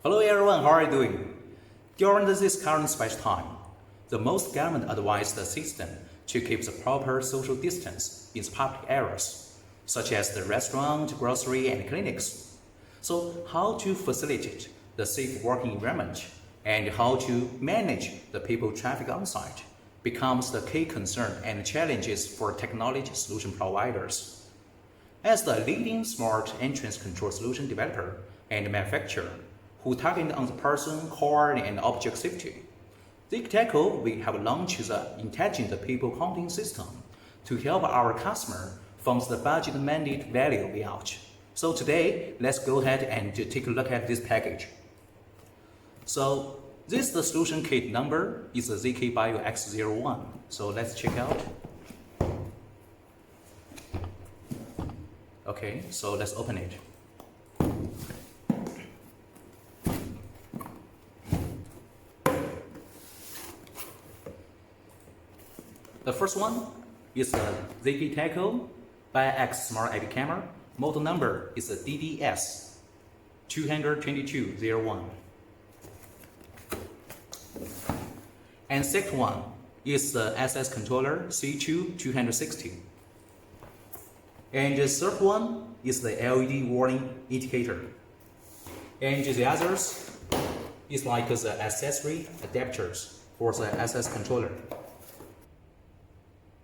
Hello everyone, how are you doing? During this current special time, the most government advised the system to keep the proper social distance in public areas, such as the restaurant, grocery, and clinics. So how to facilitate the safe working environment and how to manage the people traffic on site becomes the key concern and challenges for technology solution providers. As the leading smart entrance control solution developer and manufacturer who target on the person, car, and object safety, ZKTeco, we have launched the intelligent people counting system to help our customer find the budget mandate value layout. So today, let's go ahead and take a look at this package. So this the solution kit number is the ZK Bio X01. So let's check out. Okay, so let's open it. The first one is the ZKTeco X Smart IP Camera. Model number is the DDS 22201. And second one is the access controller C2-260. And the third one is the LED warning indicator. And the others is like the accessory adapters for the access controller.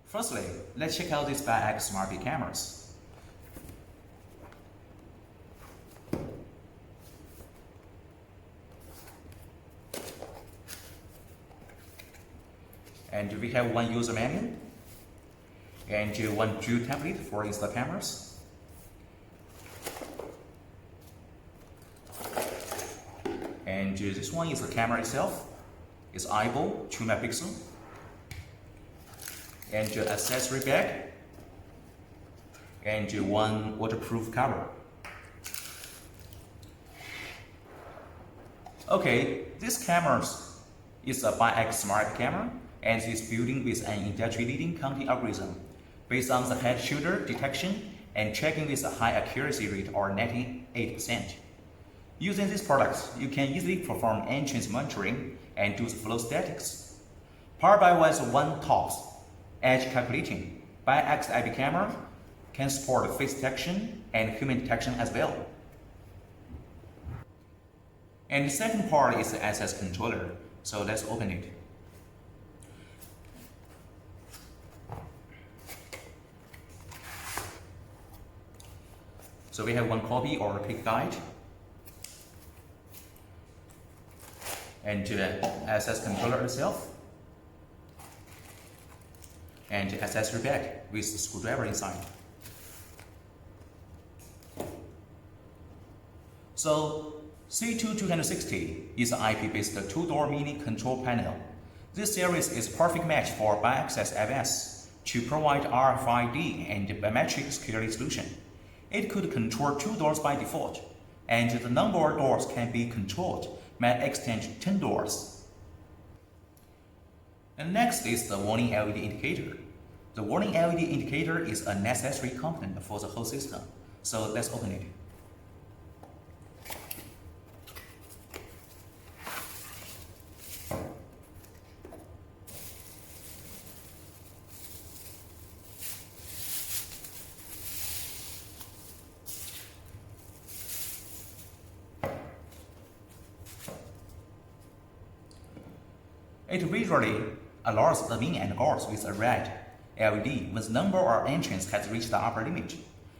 Firstly, let's check out these X Smart IP cameras. And we have one user manual and one Jew template for install cameras. And this one is the camera itself. It's eyeball 2 megapixel. And the accessory bag. And one waterproof cover. Okay, this camera is a X Smart camera and is built with an industry-leading counting algorithm based on the head-shoulder detection and tracking with a high accuracy rate or 98%. Using these products, you can easily perform entrance monitoring and do the flow statics. Powered by one TOPS edge calculating, X IP camera can support face detection and human detection as well. And the second part is the access controller. So let's open it. So we have one copy or a quick guide. And the access controller itself. And the accessory bag with the screwdriver inside. So C2-260 is an IP-based 2-door mini control panel. This series is a perfect match for bi-access ABS to provide RFID and biometric security solution. It could control 2 doors by default, and the number of doors can be controlled may extend to 10 doors. And next is the warning LED indicator. The warning LED indicator is a necessary component for the whole system. So let's open it. It visually alerts the main and guards with a red LED when the number or entrance has reached the upper limit.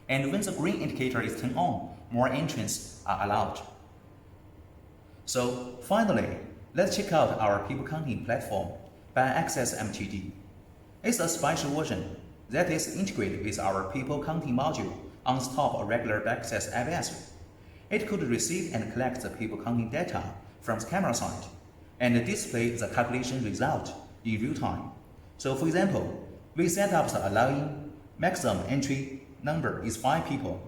And when the green indicator is turned on, more entrances are allowed. So finally, let's check out our people counting platform Access MTD. It's a special version that is integrated with our people counting module on top of regular Access ABS. It could receive and collect the people counting data from the camera side and display the calculation result in real time. So for example, we set up the allowing maximum entry number is 5 people.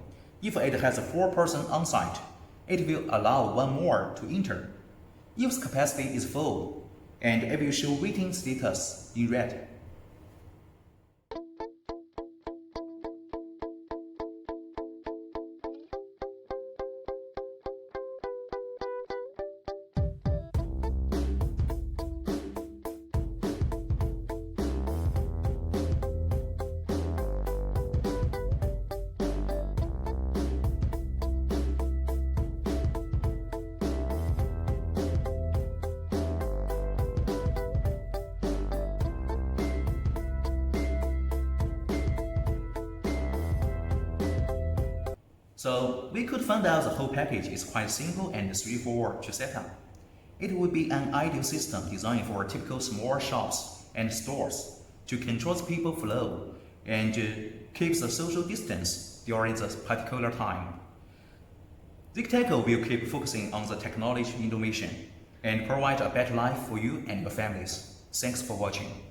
If it has 4 persons on site, it will allow 1 more to enter. If the capacity is full, and it will show waiting status in red. So we could find out the whole package is quite simple and straightforward to set up. It would be an ideal system designed for typical small shops and stores to control the people flow and keep the social distance during this particular time. ZKTeco will keep focusing on the technology innovation and provide a better life for you and your families. Thanks for watching.